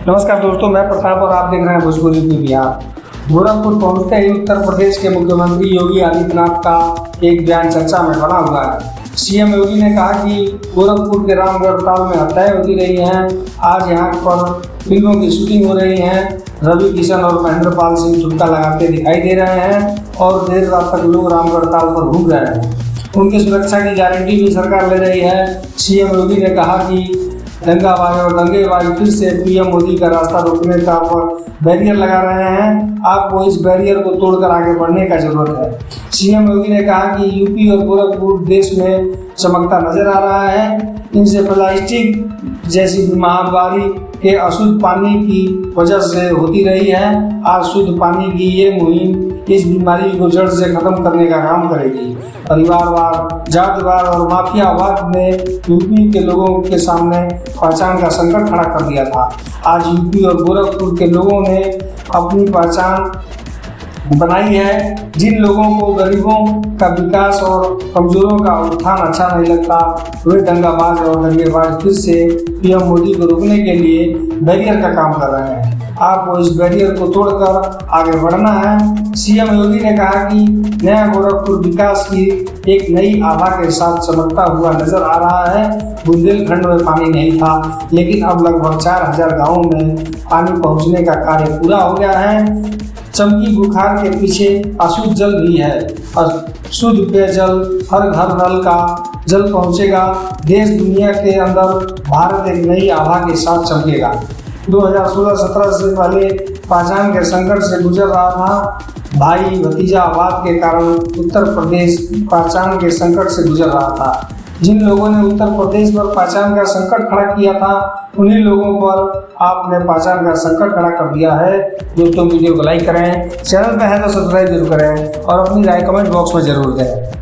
नमस्कार दोस्तों, मैं प्रताप और आप देख रहे हैं भोजपुरी न्यूज़ बिहार। गोरखपुर पहुंचते ही उत्तर प्रदेश के मुख्यमंत्री योगी आदित्यनाथ का एक बयान चर्चा में बना हुआ है। सीएम योगी ने कहा कि गोरखपुर के रामगढ़ ताल में हत्याएं होती रही हैं। आज यहां पर फिल्मों की शूटिंग हो रही है। रवि किशन और महेंद्र पाल सिंह ठुमका लगाते दिखाई दे रहे हैं और देर रात तक लोग रामगढ़ ताल पर घूम रहे हैं। उनकी सुरक्षा की गारंटी भी सरकार ले रही है। सीएम योगी ने कहा कि दंगाबाज और दंगेबाज फिर से पीएम मोदी का रास्ता रोकने का बैरियर लगा रहे हैं। आपको इस बैरियर को तोड़कर आगे बढ़ने का जरूरत है। सीएम योगी ने कहा कि यूपी और गोरखपुर देश में चमकता नजर आ रहा है। इनसे प्लास्टिक जैसी महामारी के अशुद्ध पानी की वजह से होती रही है। आज शुद्ध पानी की ये मुहिम इस बीमारी को जड़ से खत्म करने का काम करेगी। परिवारवाद, जातिवाद और माफियावाद ने यूपी के लोगों के सामने पहचान का संकट खड़ा कर दिया था। आज यूपी और गोरखपुर के लोगों ने अपनी पहचान बनाई है। जिन लोगों को गरीबों का विकास और कमजोरों का उत्थान अच्छा नहीं लगता, वे दंगाबाज और दंगेबाज फिर से पीएम मोदी को रोकने के लिए बैरियर का काम कर रहे हैं। आपको इस बैरियर को तोड़कर आगे बढ़ना है। सीएम योगी ने कहा कि नया गोरखपुर विकास की एक नई आभा के साथ चमकता हुआ नजर आ रहा है। बुंदेलखंड में पानी नहीं था, लेकिन अब लगभग 4000 गाँवों में पानी पहुँचने का कार्य पूरा हो गया है। चमकी बुखार के पीछे अशुद्ध जल भी है। शुद्ध पेयजल, हर घर नल का जल पहुंचेगा। देश दुनिया के अंदर भारत एक नई आभा के साथ चमकेगा। 2016-17 से पहले पहचान के संकट से गुजर रहा था। भाई भतीजावाद के कारण उत्तर प्रदेश पहचान के संकट से गुजर रहा था। जिन लोगों ने उत्तर प्रदेश पर पहचान का संकट खड़ा किया था, उन्हीं लोगों पर आपने पहचान का संकट खड़ा कर दिया है। दोस्तों, वीडियो को लाइक करें, चैनल पर है तो सब्सक्राइब जरूर करें और अपनी राय कमेंट बॉक्स में जरूर दें।